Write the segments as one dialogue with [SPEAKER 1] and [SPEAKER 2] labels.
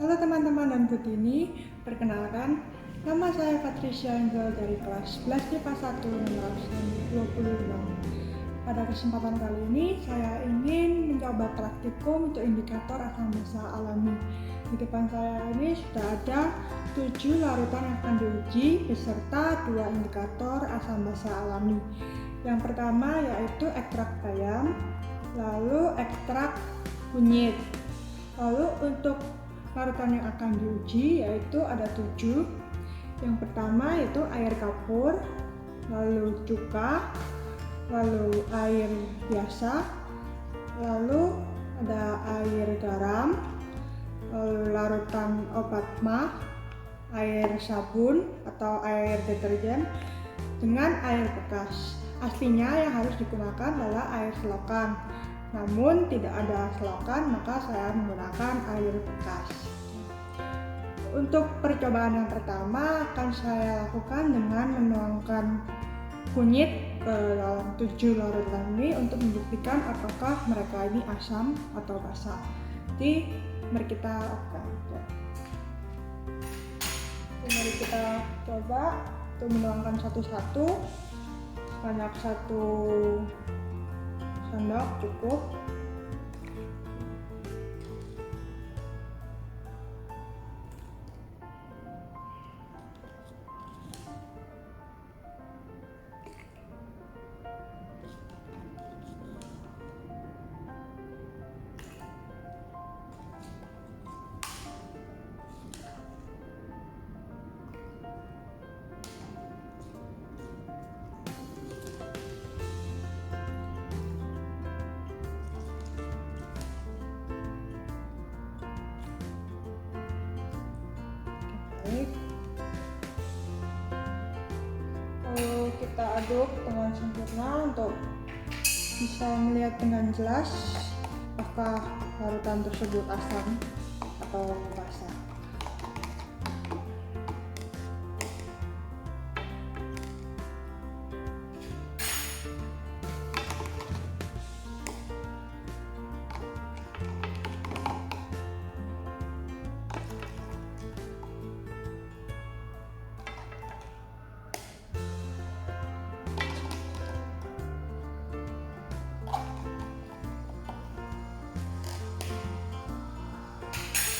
[SPEAKER 1] Halo teman-teman dan Butini, perkenalkan, nama saya Patricia Angel dari kelas 11 IPA 1 nomor absen 26. Pada kesempatan kali ini, saya ingin mencoba praktikum untuk indikator asam basa alami. Di depan saya ini sudah ada 7 larutan yang akan diuji beserta 2 indikator asam basa alami. Yang pertama yaitu ekstrak bayam, lalu ekstrak kunyit. Lalu untuk larutan yang akan diuji yaitu ada 7. Yang pertama yaitu air kapur, lalu cuka, lalu air biasa, lalu ada air garam, lalu larutan obat mah, air sabun atau air deterjen dengan air bekas. Aslinya yang harus digunakan adalah air selokan. Namun tidak ada selokan, maka saya menggunakan air bekas. Untuk percobaan yang pertama akan saya lakukan dengan menuangkan kunyit ke dalam 7 larutan ini untuk membuktikan apakah mereka ini asam atau basa. Jadi mari kita lakukan. Mari kita coba untuk menuangkan satu-satu sebanyak 1 sendok cukup. Lalu kita aduk dengan sempurna untuk bisa melihat dengan jelas apakah larutan tersebut asam atau basa.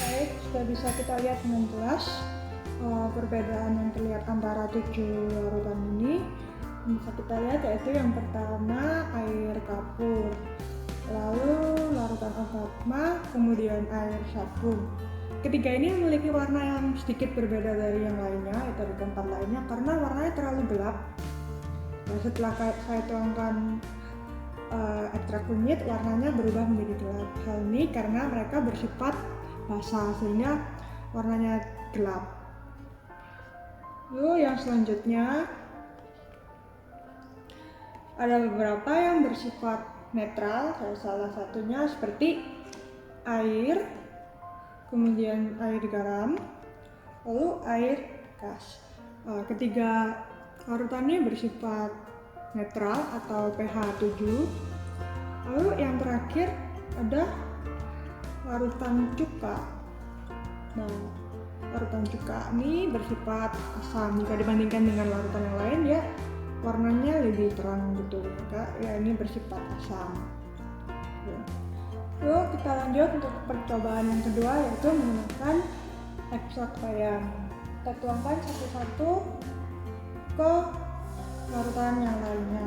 [SPEAKER 1] Baik, sudah bisa kita lihat dengan jelas perbedaan yang terlihat antara 7 larutan ini. Bisa kita lihat yaitu yang pertama air kapur, lalu larutan obat mah, kemudian air sabun. Ketiga ini memiliki warna yang sedikit berbeda dari yang lainnya, dari keempat lainnya, karena warnanya terlalu gelap. Nah, setelah saya tuangkan ekstrak kunyit, warnanya berubah menjadi gelap. Hal ini karena mereka bersifat basa sehingga warnanya gelap. Lalu yang selanjutnya ada beberapa yang bersifat netral, salah satunya seperti air, kemudian air garam, lalu air gas. Ketiga larutan ini bersifat netral atau pH 7. Lalu yang terakhir ada larutan cuka. Nah, larutan cuka ini bersifat asam. Jika dibandingkan dengan larutan yang lain, ya warnanya lebih terang gitu. Maka ya ini bersifat asam. Lalu kita lanjut untuk percobaan yang kedua, yaitu menggunakan ekstrak bayam. Kita tuangkan satu-satu ke larutan yang lainnya.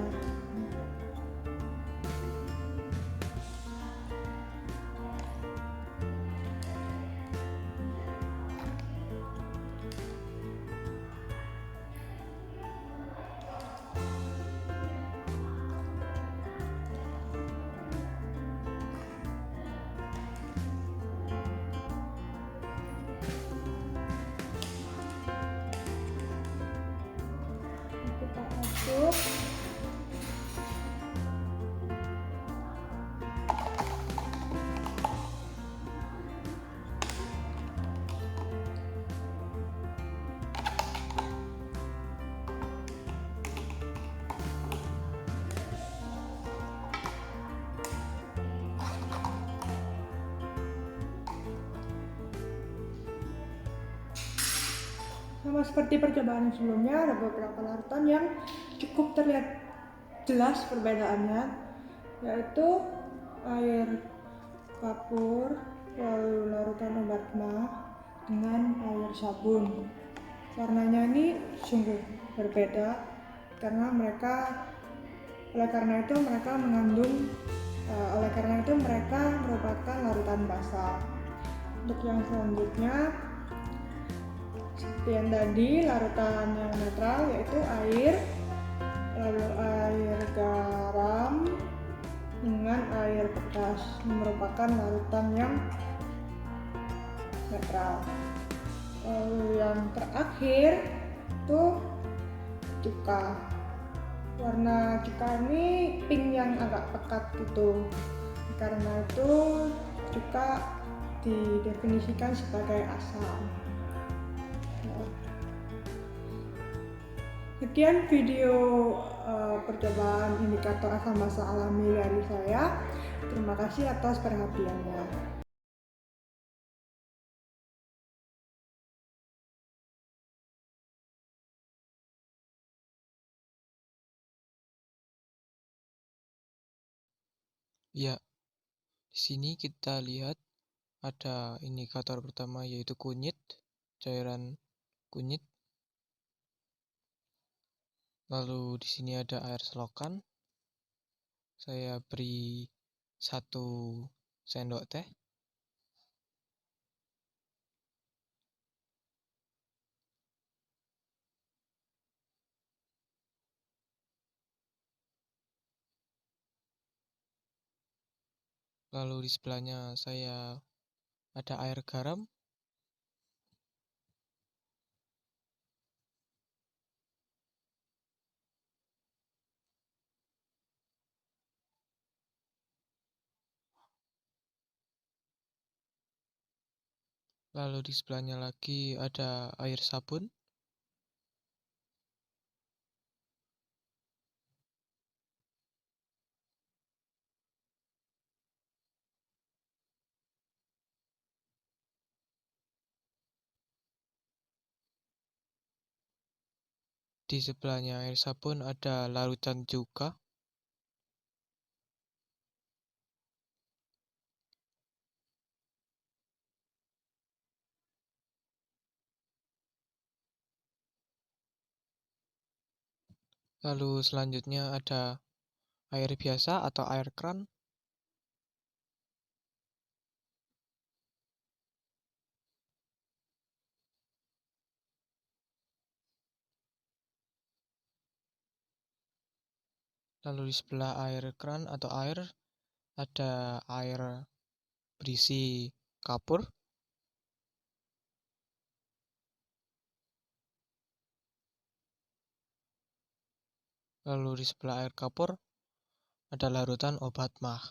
[SPEAKER 1] Kita aduk Sama seperti percobaan sebelumnya, ada beberapa larutan yang cukup terlihat jelas perbedaannya, yaitu air kapur, lalu larutan obat mah dengan air sabun. Warnanya ini sungguh berbeda karena oleh karena itu mereka merupakan larutan basah. Untuk yang selanjutnya, seperti yang tadi, larutan yang netral yaitu air, lalu air garam dengan air pedas, merupakan larutan yang netral. Lalu yang terakhir itu cuka. Warna cuka ini pink yang agak pekat gitu. Karena itu cuka didefinisikan sebagai asam. Sekian video percobaan indikator asam basa alami dari saya. Terima kasih atas perhatiannya.
[SPEAKER 2] Ya, di sini kita lihat ada indikator pertama yaitu kunyit, cairan kunyit. Lalu di sini ada air selokan. Saya beri 1 sendok teh. Lalu di sebelahnya saya ada air garam. Lalu di sebelahnya lagi ada air sabun. Di sebelahnya air sabun ada larutan cuka. Lalu selanjutnya ada air biasa atau air keran. Lalu di sebelah air keran atau air ada air berisi kapur. Lalu di sebelah air kapur ada larutan obat mah.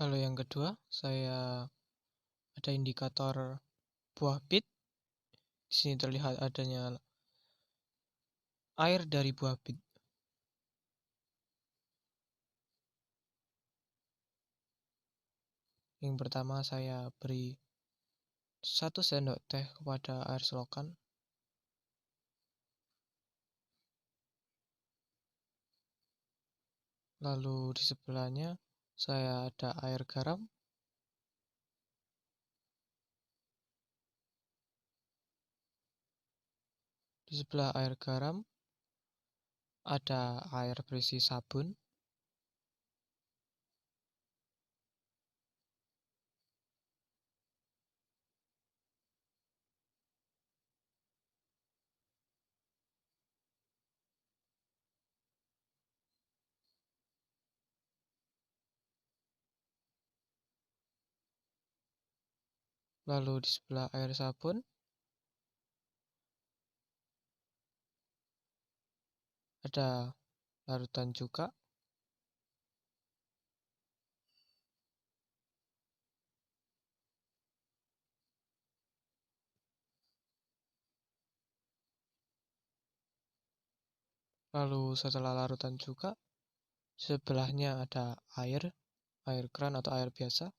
[SPEAKER 2] Lalu yang kedua, saya ada indikator buah bit. Di sini terlihat adanya air dari buah bit. Yang pertama saya beri 1 sendok teh kepada air selokan. Lalu di sebelahnya saya ada air garam. Di sebelah air garam ada air berisi sabun. Lalu di sebelah air sabun ada larutan cuka. Lalu setelah larutan cuka, sebelahnya ada air keran atau air biasa.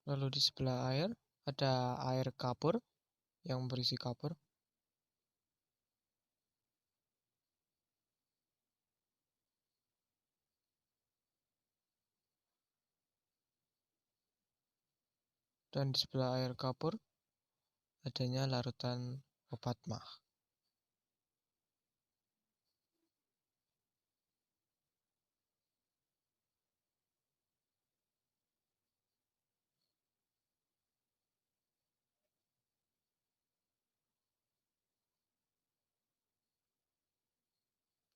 [SPEAKER 2] Lalu di sebelah air ada air kapur yang berisi kapur. Dan di sebelah air kapur adanya larutan obat mah.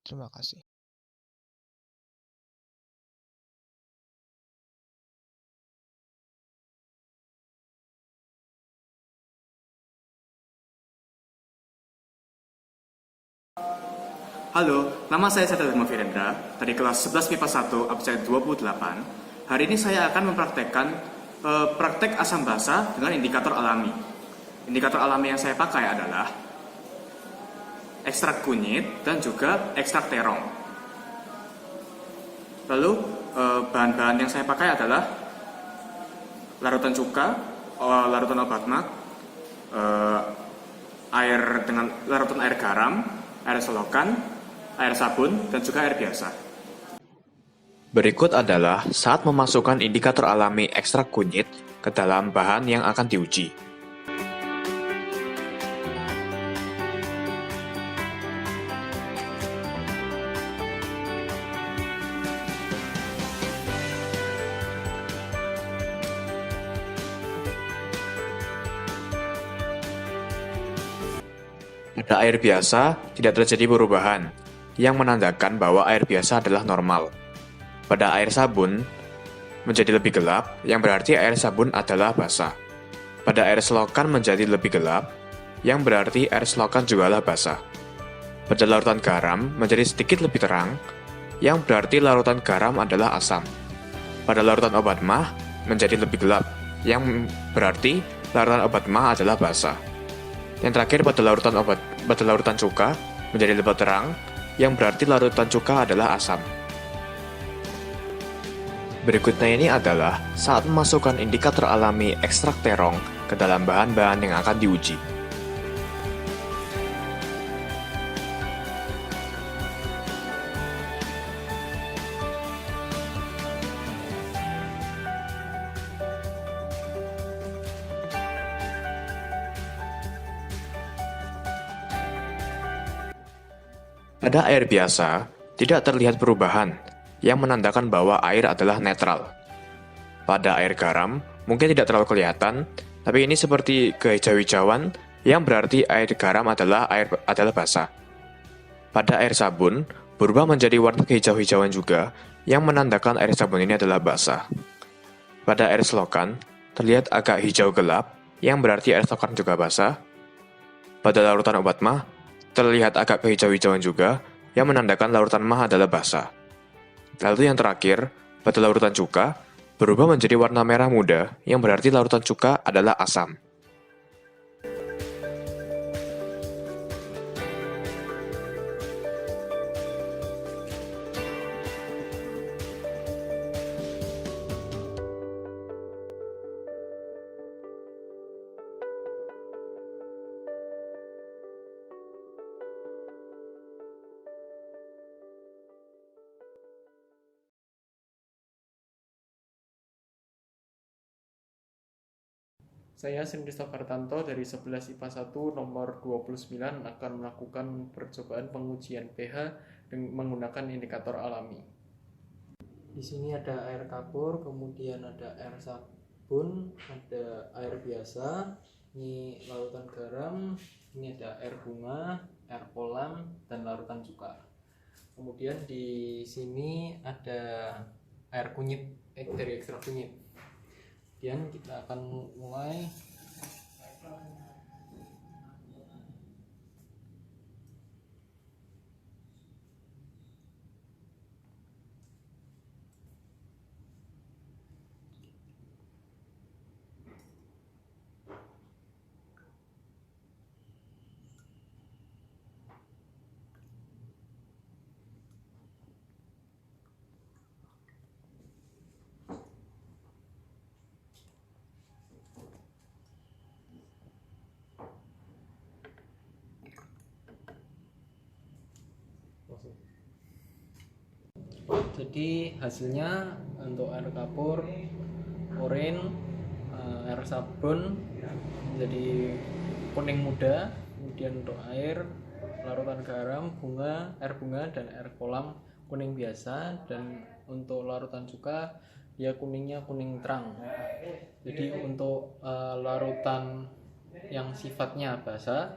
[SPEAKER 2] Terima kasih.
[SPEAKER 3] Halo, nama saya Satya Dharma Virendra dari kelas 11 MIPA 1 absen 28. Hari ini saya akan mempraktekkan praktek asam basa dengan indikator alami. Indikator alami yang saya pakai adalah ekstrak kunyit dan juga ekstrak terong. Lalu bahan-bahan yang saya pakai adalah larutan cuka, larutan obat mak, larutan air garam, air selokan, air sabun, dan juga air biasa. Berikut adalah saat memasukkan indikator alami ekstrak kunyit ke dalam bahan yang akan diuji. Pada air biasa, tidak terjadi perubahan, yang menandakan bahwa air biasa adalah normal. Pada air sabun, menjadi lebih gelap, yang berarti air sabun adalah basah. Pada air selokan menjadi lebih gelap, yang berarti air selokan jugalah basah. Pada larutan garam menjadi sedikit lebih terang, yang berarti larutan garam adalah asam. Pada larutan obat mah menjadi lebih gelap, yang berarti larutan obat mah adalah basah. Yang terakhir pada larutan cuka menjadi lebih terang, yang berarti larutan cuka adalah asam. Berikutnya ini adalah saat memasukkan indikator alami ekstrak terong ke dalam bahan-bahan yang akan diuji. Pada air biasa, tidak terlihat perubahan, yang menandakan bahwa air adalah netral. Pada air garam, mungkin tidak terlalu kelihatan, tapi ini seperti kehijau-hijauan, yang berarti air garam adalah basah. Pada air sabun, berubah menjadi warna kehijau-hijauan juga, yang menandakan air sabun ini adalah basah. Pada air selokan, terlihat agak hijau gelap, yang berarti air selokan juga basah. Pada larutan obat mah, terlihat agak kehijau-hijauan juga, yang menandakan larutan mah adalah basah. Lalu yang terakhir, pada larutan cuka, berubah menjadi warna merah muda, yang berarti larutan cuka adalah asam.
[SPEAKER 4] Saya Sim Christopher Tanto dari 11 IPA 1 nomor 29 akan melakukan percobaan pengujian pH menggunakan indikator alami. Di sini ada air kapur, kemudian ada air sabun, ada air biasa, ini larutan garam, ini ada air bunga, air kolam, dan larutan cuka. Kemudian di sini ada air kunyit, dari ekstrak kunyit. Kemudian kita akan mulai Jadi hasilnya untuk air kapur, urin, air sabun menjadi kuning muda. Kemudian untuk air, larutan garam, air bunga dan air kolam kuning biasa. Dan untuk larutan cuka dia kuningnya kuning terang. Jadi untuk larutan yang sifatnya basa,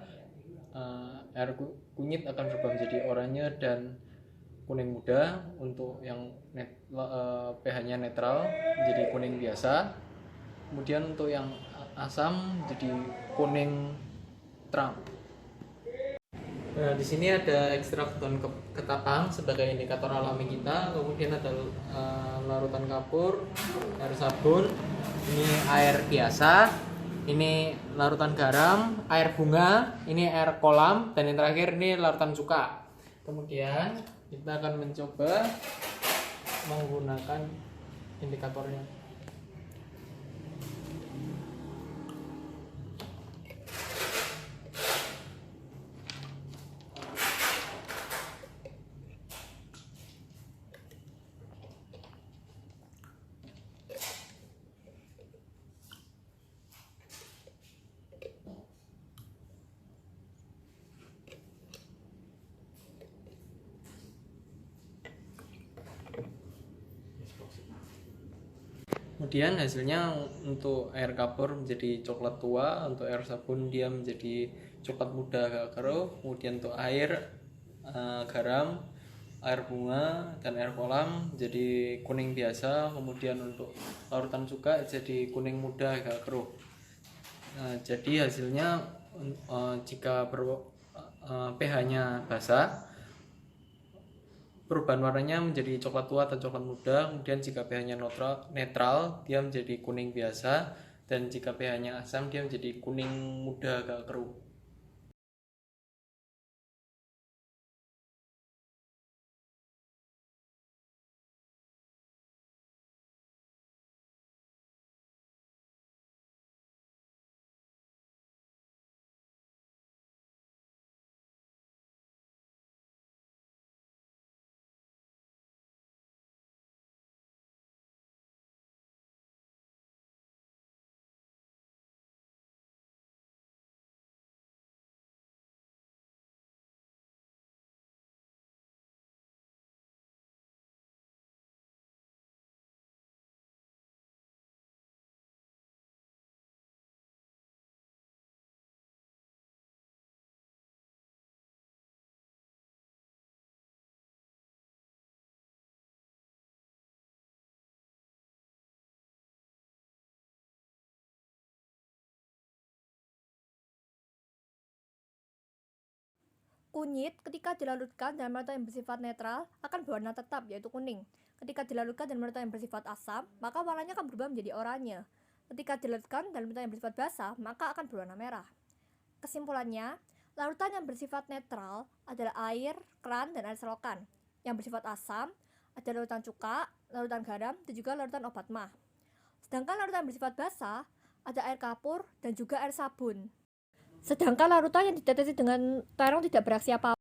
[SPEAKER 4] air kunyit akan berubah menjadi oranye dan kuning muda. Untuk yang pH-nya netral menjadi kuning biasa. Kemudian untuk yang asam jadi kuning terang. Nah, di sini ada ekstrak keton ketapang sebagai indikator alami kita. Kemudian ada larutan kapur, air sabun, ini air biasa, ini larutan garam, air bunga, ini air kolam, dan yang terakhir ini larutan cuka. Kemudian kita akan mencoba menggunakan indikatornya. Kemudian hasilnya untuk air kapur menjadi coklat tua, untuk air sabun dia menjadi coklat muda agak keruh. Kemudian untuk air garam, air bunga dan air kolam jadi kuning biasa. Kemudian untuk larutan cuka jadi kuning muda agak keruh. Jadi hasilnya jika pH-nya basa, perubahan warnanya menjadi coklat tua atau coklat muda. Kemudian jika pH-nya netral dia menjadi kuning biasa, dan jika pH-nya asam dia menjadi kuning muda agak keruh.
[SPEAKER 5] Kunyit ketika dilarutkan dalam larutan yang bersifat netral akan berwarna tetap, yaitu kuning. Ketika dilarutkan dalam larutan yang bersifat asam, maka warnanya akan berubah menjadi oranye. Ketika dilarutkan dalam larutan yang bersifat basa, maka akan berwarna merah. Kesimpulannya, larutan yang bersifat netral adalah air, keran, dan air selokan. Yang bersifat asam ada larutan cuka, larutan garam, dan juga larutan obat mah. Sedangkan larutan yang bersifat basa ada air kapur dan juga air sabun. Sedangkan larutan yang ditetes dengan terong tidak bereaksi apa-apa